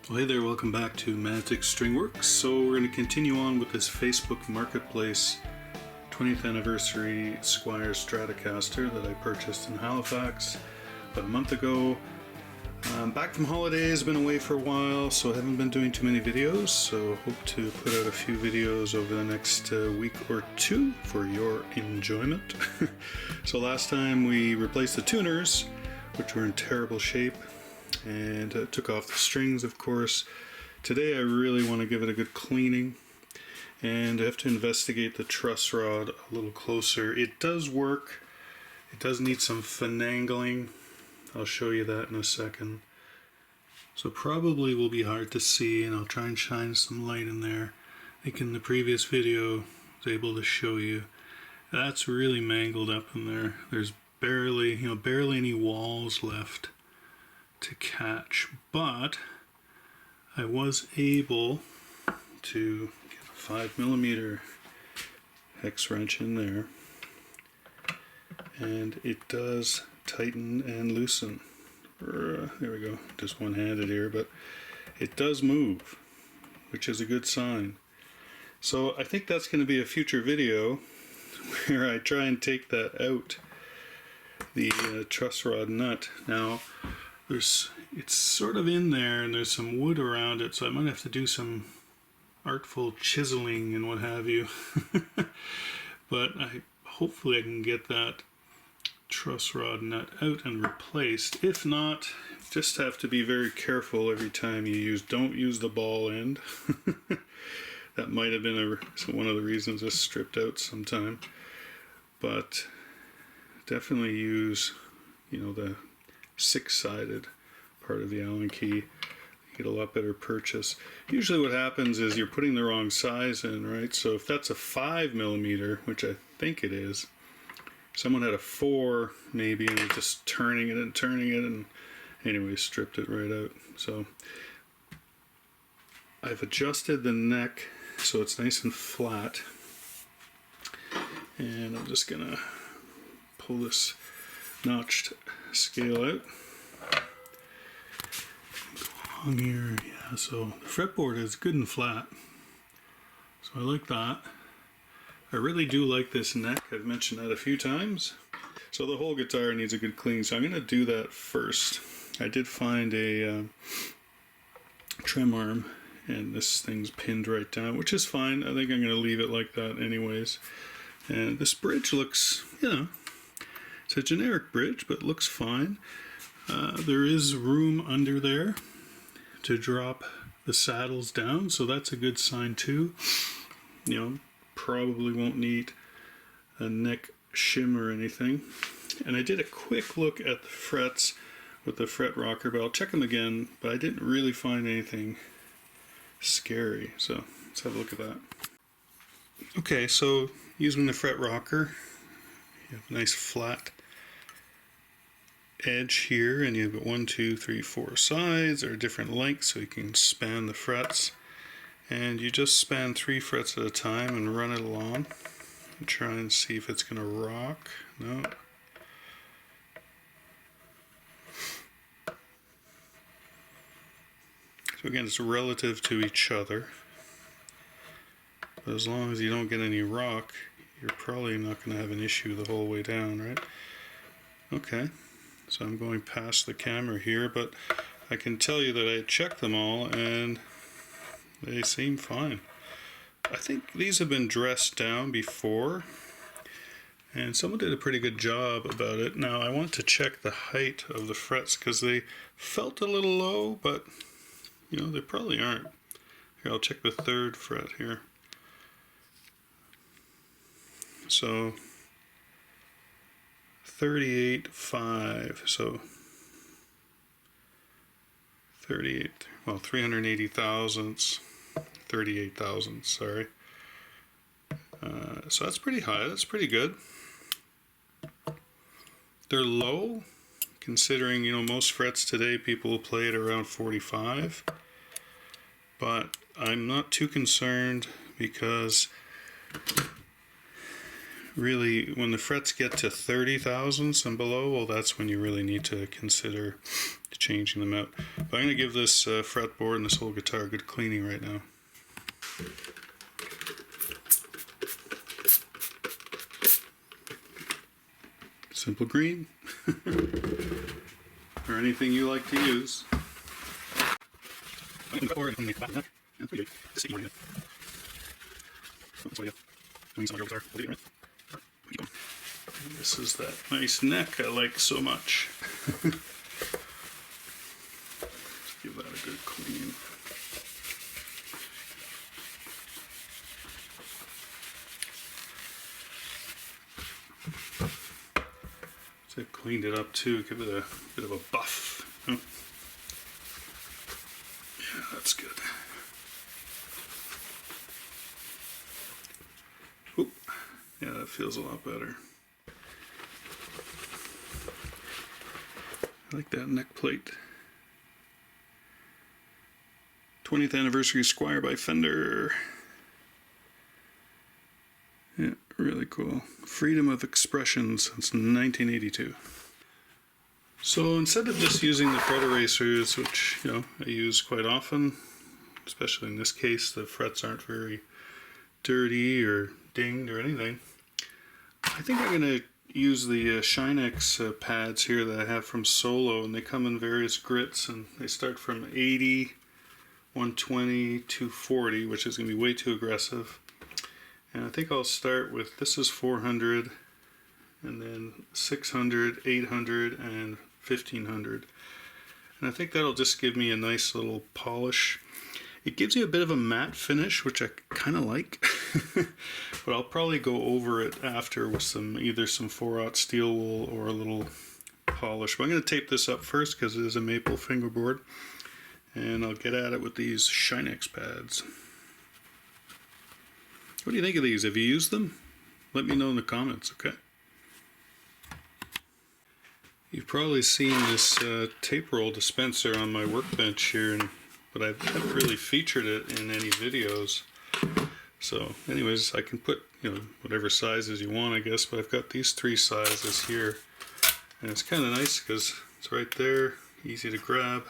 Well, hey there, welcome back to Magic Stringworks. So we're going to continue on with this Facebook Marketplace 20th Anniversary Squier Stratocaster that I purchased in Halifax about a month ago. I'm back from holidays, been away for a while, so I haven't been doing too many videos, so hope to put out a few videos over the next week or two for your enjoyment. So last time we replaced the tuners, which were in terrible shape, and took off the strings, of course. Today I really want to give it a good cleaning, and I have to investigate the truss rod a little closer. It does work. It does need some finagling. I'll show you that in a second. So probably will be hard to see, and I'll try and shine some light in there. I think in the previous video I was able to show you. That's really mangled up in there. There's barely any walls left to catch, but I was able to get a 5mm hex wrench in there, and it does tighten and loosen. There we go, just one-handed here, but it does move, which is a good sign. So I think that's going to be a future video where I try and take that out, the truss rod nut. Now it's sort of in there and there's some wood around it, so I might have to do some artful chiseling and what have you. But hopefully I can get that truss rod nut out and replaced. If not, just have to be very careful every time you don't use the ball end. That might have been one of the reasons this stripped out sometime. But definitely use, the 6-sided part of the Allen key. You get a lot better purchase. Usually what happens is you're putting the wrong size in, right? So if that's a 5mm, which I think it is, someone had a 4 maybe, and was just turning it and anyway stripped it right out. So I've adjusted the neck so it's nice and flat, and I'm just gonna pull this notched scale out. Go along here, yeah, so the fretboard is good and flat, so I like that. I really do like this neck. I've mentioned that a few times. So the whole guitar needs a good clean, so I'm going to do that first. I did find a trim arm, and this thing's pinned right down, which is fine. I think I'm going to leave it like that anyways. And this bridge looks, it's a generic bridge, but looks fine. There is room under there to drop the saddles down, so that's a good sign too. Probably won't need a neck shim or anything. And I did a quick look at the frets with the fret rocker, but I'll check them again, but I didn't really find anything scary, so let's have a look at that. Okay, so using the fret rocker, you have a nice flat edge here, and you've got 1, 2, 3, 4 sides, or different lengths, so you can span the frets. And you just span 3 frets at a time and run it along and try and see if it's going to rock. No. So again, it's relative to each other. But as long as you don't get any rock, you're probably not going to have an issue the whole way down, right? Okay, so I'm going past the camera here, but I can tell you that I checked them all and they seem fine. I think these have been dressed down before, and someone did a pretty good job about it. Now I want to check the height of the frets because they felt a little low, but they probably aren't. Here, I'll check the 3rd fret here. So 38.5, so 380 thousandths. 38 thousandths, sorry. So that's pretty high, that's pretty good. They're low, considering, most frets today people will play it around 45. But I'm not too concerned because really when the frets get to 30 thousandths and below, well, that's when you really need to consider changing them out. But I'm going to give this fretboard and this whole guitar a good cleaning right now. Simple green, or anything you like to use. This is that nice neck I like so much. Let's give that a good clean. So I cleaned it up too, give it a bit of a buff. Oh. Yeah, that's good. Oop. Yeah, that feels a lot better. I like that neck plate. 20th Anniversary Squier by Fender. Yeah, really cool. Freedom of expression since 1982. So instead of just using the fret erasers, which I use quite often, especially in this case, the frets aren't very dirty or dinged or anything, I think I'm going to use the Shinex pads here that I have from Solo, and they come in various grits, and they start from 80, 120, 240, which is going to be way too aggressive. And I think I'll start with, this is 400, and then 600, 800, and 1500. And I think that'll just give me a nice little polish. It gives you a bit of a matte finish, which I kind of like. But I'll probably go over it after with either some 4/0 steel wool or a little polish. But I'm going to tape this up first because it is a maple fingerboard. And I'll get at it with these Shinex pads. What do you think of these? Have you used them? Let me know in the comments, okay? You've probably seen this tape roll dispenser on my workbench here, but I haven't really featured it in any videos. So anyways, I can put whatever sizes you want, I guess, but I've got these 3 sizes here. And it's kind of nice because it's right there, easy to grab.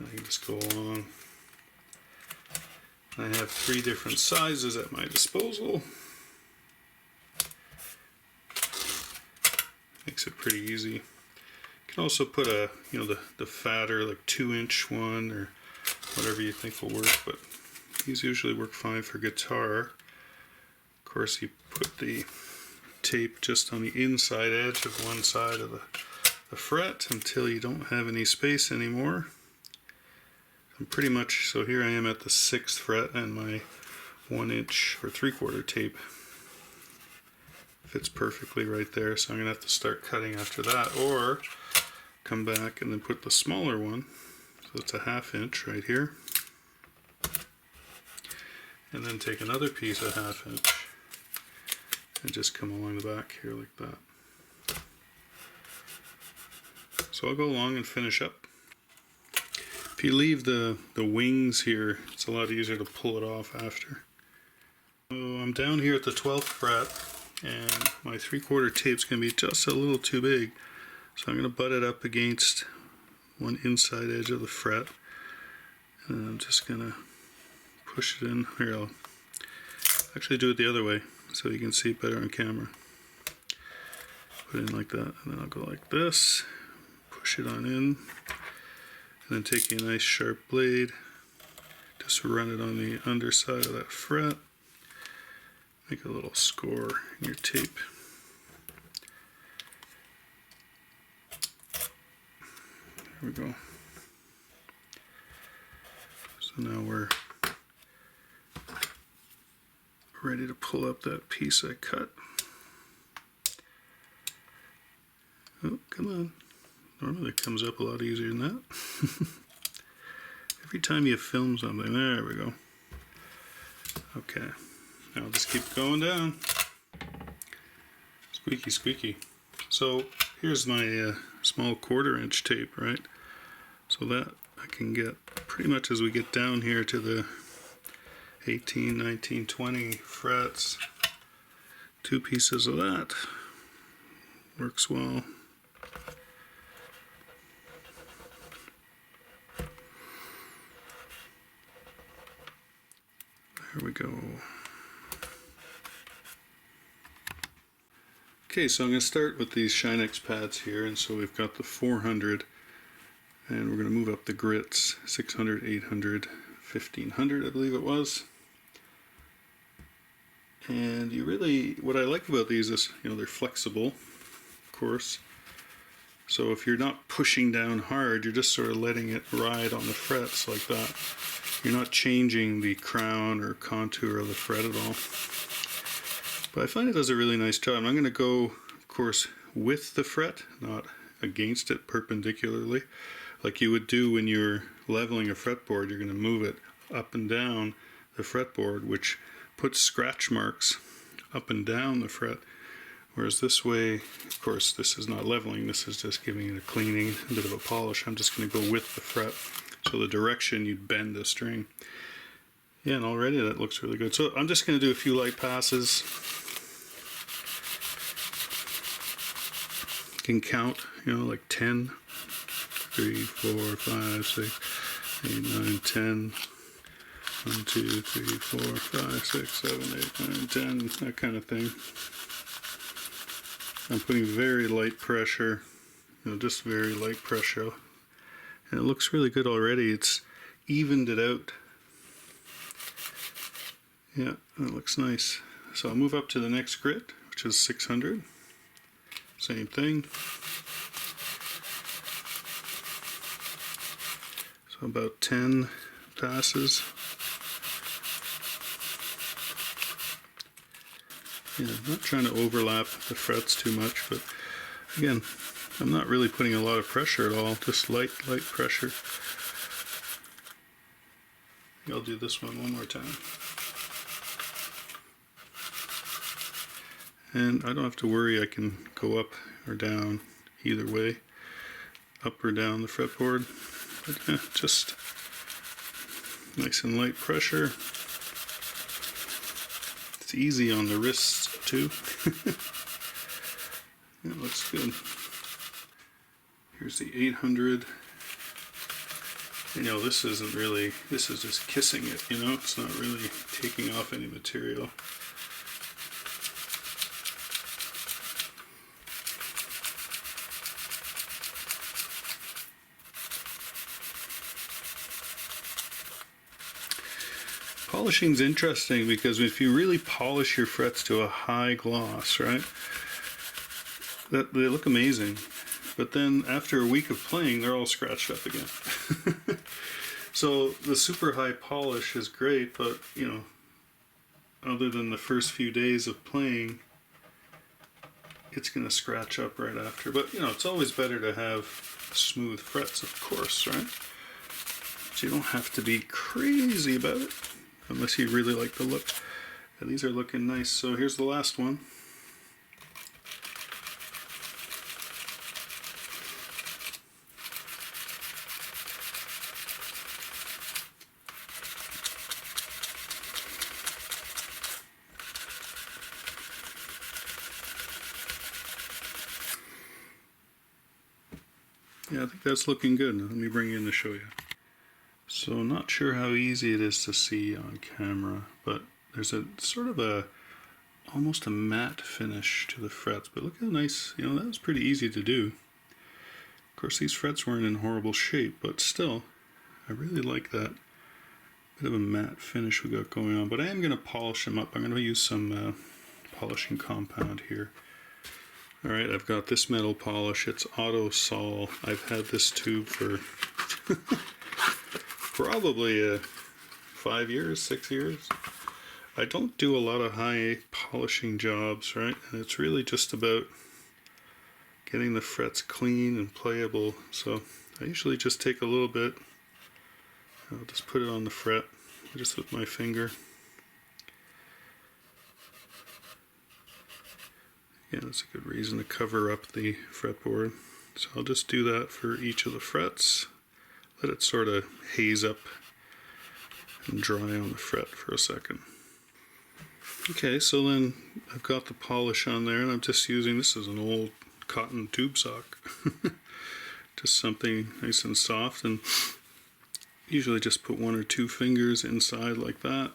I can just go along. I have 3 different sizes at my disposal. Makes it pretty easy. You can also put a, the fatter, like 2-inch one or whatever you think will work, but these usually work fine for guitar. Of course, you put the tape just on the inside edge of one side of the fret until you don't have any space anymore. I'm pretty much, so here I am at the 6th fret, and my 1-inch or 3/4 tape fits perfectly right there, so I'm going to have to start cutting after that, or come back and then put the smaller one, so it's a 1/2 inch right here, and then take another piece of 1/2 inch and just come along the back here like that. So I'll go along and finish up. If you leave the wings here, it's a lot easier to pull it off after. So I'm down here at the 12th fret, and my 3/4 tape's going to be just a little too big. So I'm going to butt it up against one inside edge of the fret, and I'm just going to push it in. Here, I'll actually do it the other way so you can see it better on camera. Put it in like that, and then I'll go like this, push it on in. And then taking a nice sharp blade, just run it on the underside of that fret. Make a little score in your tape. There we go. So now we're ready to pull up that piece I cut. Oh, come on. Normally it comes up a lot easier than that. Every time you film something, there we go. Okay, now I'll just keep going down. Squeaky, squeaky. So here's my small 1/4 inch tape, right? So that I can get pretty much as we get down here to the 18, 19, 20 frets. 2 pieces of that works well. Here we go. Okay, so I'm going to start with these Shinex pads here, and so we've got the 400, and we're going to move up the grits, 600, 800, 1500 I believe it was. And you really, what I like about these is, you know, they're flexible, of course. So if you're not pushing down hard, you're just sort of letting it ride on the frets like that. You're not changing the crown or contour of the fret at all. But I find it does a really nice job. I'm going to go, of course, with the fret, not against it perpendicularly. Like you would do when you're leveling a fretboard, you're going to move it up and down the fretboard, which puts scratch marks up and down the fret. Whereas this way, of course, this is not leveling, this is just giving it a cleaning, a bit of a polish. I'm just going to go with the fret. So the direction you'd bend the string. Yeah, and already that looks really good. So I'm just going to do a few light passes. You can count, you know, like 10, 3, 4, 5, 6, 8, 9, 10, 1, 2, 3, 4, 5, 6, 7, 8, 9, 10, that kind of thing. I'm putting very light pressure, you know, just very light pressure. And it looks really good already. It's evened it out. Yeah, that looks nice. So I'll move up to the next grit, which is 600. Same thing. So about 10 passes. Yeah, I'm not trying to overlap the frets too much, but again, I'm not really putting a lot of pressure at all, just light pressure. I'll do this one more time. And I don't have to worry, I can go up or down either way, up or down the fretboard. But yeah, just nice and light pressure. It's easy on the wrists too. It looks good. Here's the 800. You know, this isn't really, this is just kissing it, you know, it's not really taking off any material. Polishing's interesting because if you really polish your frets to a high gloss, right, that they look amazing. But then after a week of playing, they're all scratched up again. So the super high polish is great, but you know, other than the first few days of playing, it's going to scratch up right after. But you know, it's always better to have smooth frets, of course, right? So you don't have to be crazy about it, unless you really like the look. And these are looking nice. So here's the last one. Yeah, I think that's looking good. Let me bring you in to show you. So not sure how easy it is to see on camera, but there's a sort of a almost a matte finish to the frets. But look how nice, you know, that was pretty easy to do. Of course, these frets weren't in horrible shape, but still, I really like that bit of a matte finish we got going on. But I am going to polish them up. I'm going to use some polishing compound here. Alright, I've got this metal polish. It's Auto Sol. I've had this tube for probably 5 years, 6 years. I don't do a lot of high polishing jobs, right? And it's really just about getting the frets clean and playable. So I usually just take a little bit. I'll just put it on the fret, just with my finger. Yeah, that's a good reason to cover up the fretboard. So I'll just do that for each of the frets. Let it sort of haze up and dry on the fret for a second. Okay, so then I've got the polish on there, and I'm just using, this is an old cotton tube sock. Just something nice and soft, and usually just put 1 or 2 fingers inside like that.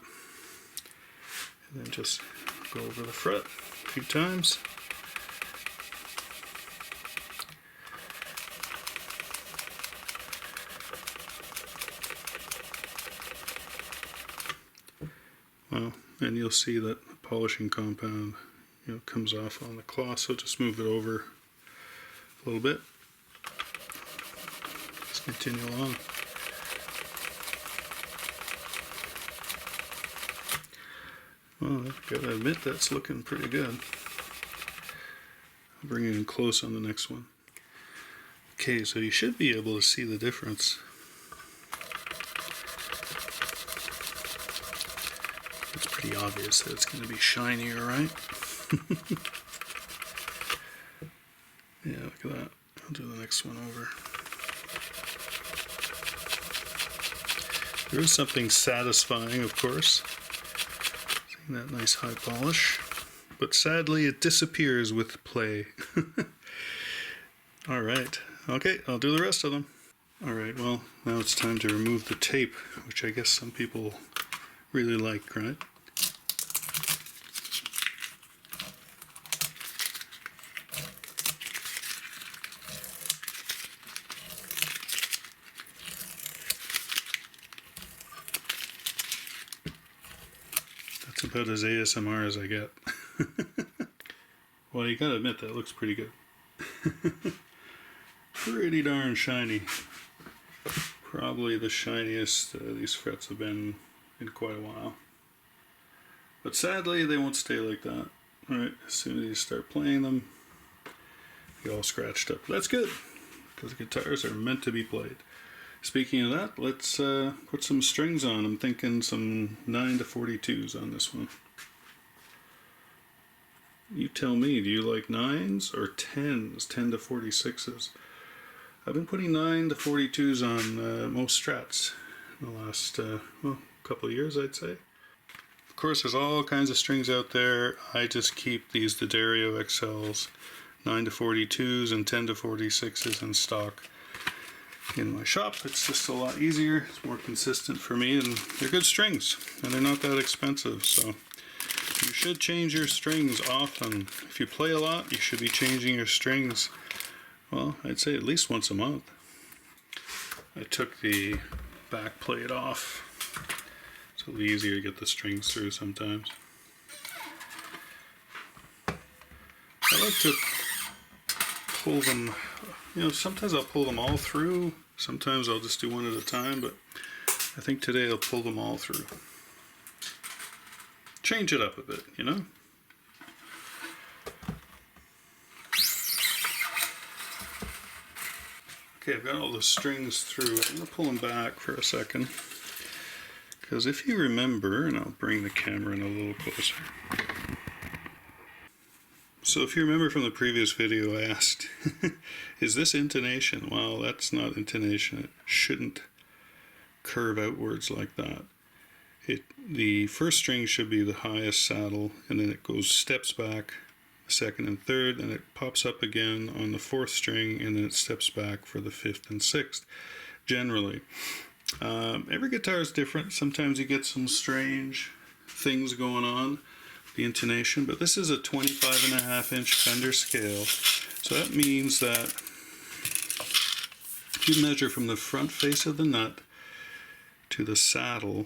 And then just go over the fret a few times. Well, and you'll see that the polishing compound, comes off on the cloth, so just move it over a little bit. Let's continue along. Well, I've got to admit that's looking pretty good. I'll bring it in close on the next one. Okay, so you should be able to see the difference. It's pretty obvious that it's going to be shinier, right? Yeah, look at that. I'll do the next one over. There is something satisfying, of course. Seeing that nice high polish. But sadly, it disappears with play. Alright, okay, I'll do the rest of them. Alright, well, now it's time to remove the tape, which I guess some people really like, right? That's about as ASMR as I get. Well, you gotta admit that looks pretty good. Pretty darn shiny. Probably the shiniest these frets have been in quite a while. But sadly, they won't stay like that. Alright, as soon as you start playing them, get all scratched up. That's good, because guitars are meant to be played. Speaking of that, let's put some strings on. I'm thinking some 9 to 42s on this one. You tell me, do you like 9s or 10s, 10 to 46s? I've been putting 9 to 42s on most Strats in the last couple of years, I'd say. Of course, there's all kinds of strings out there. I just keep these D'Addario XLs, 9 to 42s and 10 to 46s in stock in my shop. It's just a lot easier, it's more consistent for me, and they're good strings, and they're not that expensive, so you should change your strings often. If you play a lot, you should be changing your strings, well, I'd say at least once a month. I took the back plate off. It's a little easier to get the strings through sometimes. I like to pull them, sometimes I'll pull them all through, sometimes I'll just do one at a time, but I think today I'll pull them all through. Change it up a bit, Okay, I've got all the strings through. I'm going to pull them back for a second, because if you remember, and I'll bring the camera in a little closer. So if you remember from the previous video, I asked, is this intonation? Well, that's not intonation. It shouldn't curve outwards like that. The first string should be the highest saddle, and then it goes steps back, second and third, and it pops up again on the fourth string, and then it steps back for the fifth and sixth, generally. Every guitar is different. Sometimes you get some strange things going on, the intonation, but this is a 25.5-inch Fender scale, so that means that if you measure from the front face of the nut to the saddle,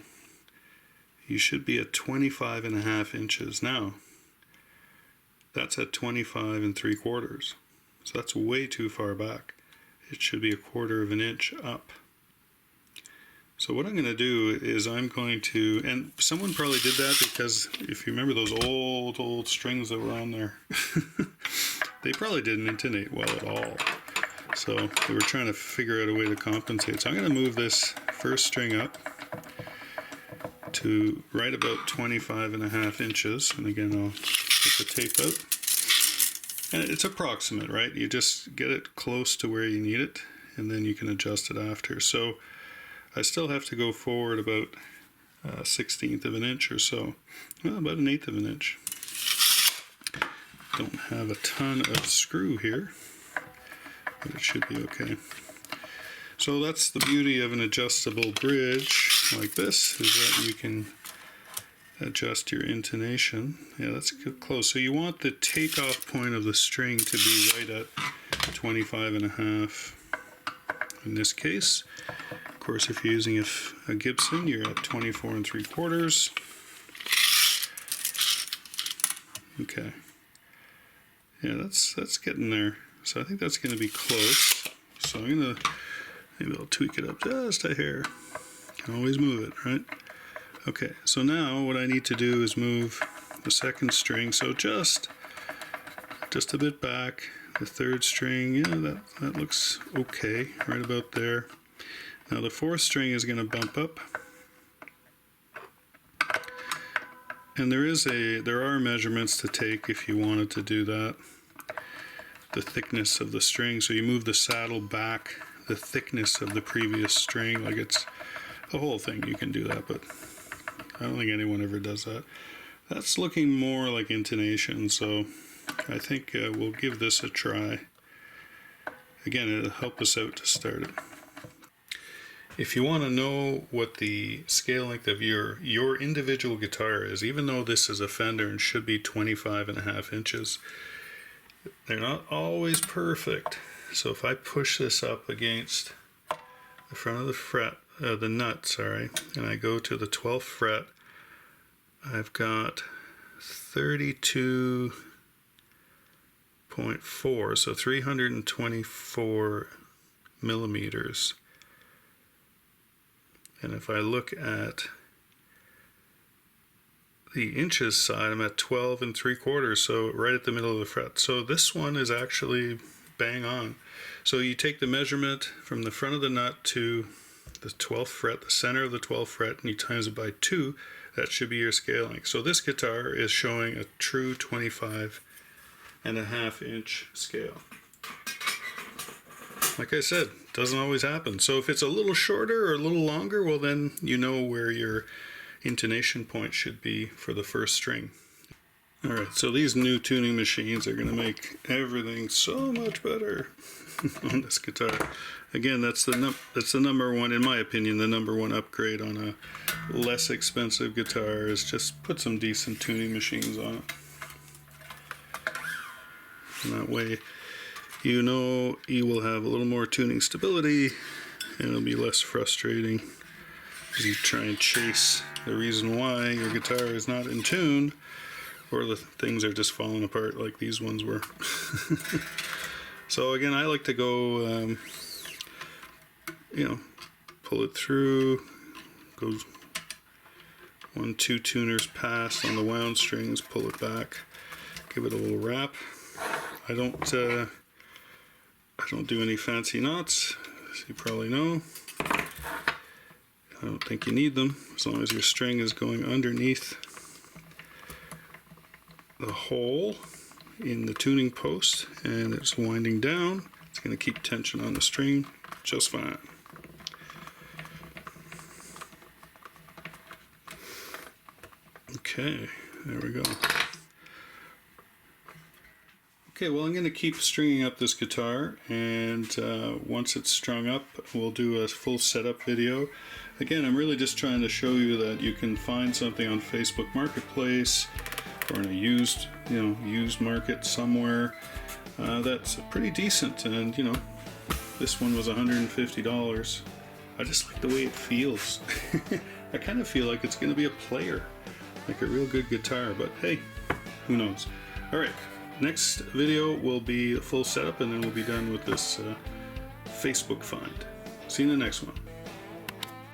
you should be at 25.5 inches. Now, that's at 25 3/4, so that's way too far back. It should be 1/4 of an inch up. So what I'm going to do is I'm going to, and someone probably did that because if you remember those old strings that were on there, they probably didn't intonate well at all. So they were trying to figure out a way to compensate. So I'm going to move this first string up to right about 25.5 inches. And again, I'll get the tape out. And it's approximate, right? You just get it close to where you need it, and then you can adjust it after. So I still have to go forward about 1/16 of an inch or so. Well, about 1/8 of an inch. Don't have a ton of screw here, but it should be okay. So that's the beauty of an adjustable bridge like this, is that you can adjust your intonation. Yeah, that's close. So you want the takeoff point of the string to be right at 25.5 in this case. Of course, if you're using a Gibson, you're at 24 3/4. Okay. Yeah, that's getting there. So I think that's going to be close. So I'm going to, maybe I'll tweak it up just a hair. Can always move it, right? Okay, so now what I need to do is move the second string. So just a bit back. The third string, yeah, that looks okay, right about there. Now the fourth string is going to bump up. And there are measurements to take if you wanted to do that. The thickness of the string, so you move the saddle back the thickness of the previous string, like it's the whole thing. You can do that, but I don't think anyone ever does that. That's looking more like intonation, so I think we'll give this a try. Again, it'll help us out to start it. If you want to know what the scale length of your individual guitar is, even though this is a Fender and should be 25.5 inches, they're not always perfect. So if I push this up against the front of the fret, the nut, sorry, and I go to the 12th fret, I've got 32.4, so 324 millimeters. And if I look at the inches side, I'm at 12 3/4, so right at the middle of the fret. So this one is actually bang on. So you take the measurement from the front of the nut to the 12th fret, the center of the 12th fret, and you times it by 2. That should be your scale length. So this guitar is showing a true 25.5 inch scale. Like I said, doesn't always happen. So if it's a little shorter or a little longer, well then you know where your intonation point should be for the first string. Alright, so these new tuning machines are going to make everything so much better on this guitar. Again, that's the number one, in my opinion, the number one upgrade on a less expensive guitar is just put some decent tuning machines on it. And that way, you know you will have a little more tuning stability and it'll be less frustrating as you try and chase the reason why your guitar is not in tune, or the things are just falling apart like these ones were. So again, I like to go, pull it through, goes 1, 2 tuners past on the wound strings, pull it back, give it a little wrap. I don't do any fancy knots, as you probably know. I don't think you need them, as long as your string is going underneath the hole in the tuning post and it's winding down. It's going to keep tension on the string just fine. Okay, there we go. Okay, well, I'm going to keep stringing up this guitar, and once it's strung up, we'll do a full setup video. Again, I'm really just trying to show you that you can find something on Facebook Marketplace or in a used market somewhere that's pretty decent. And this one was $150. I just like the way it feels. I kind of feel like it's going to be a player, like a real good guitar. But hey, who knows? All right. Next video will be a full setup, and then we'll be done with this Facebook find. See you in the next one.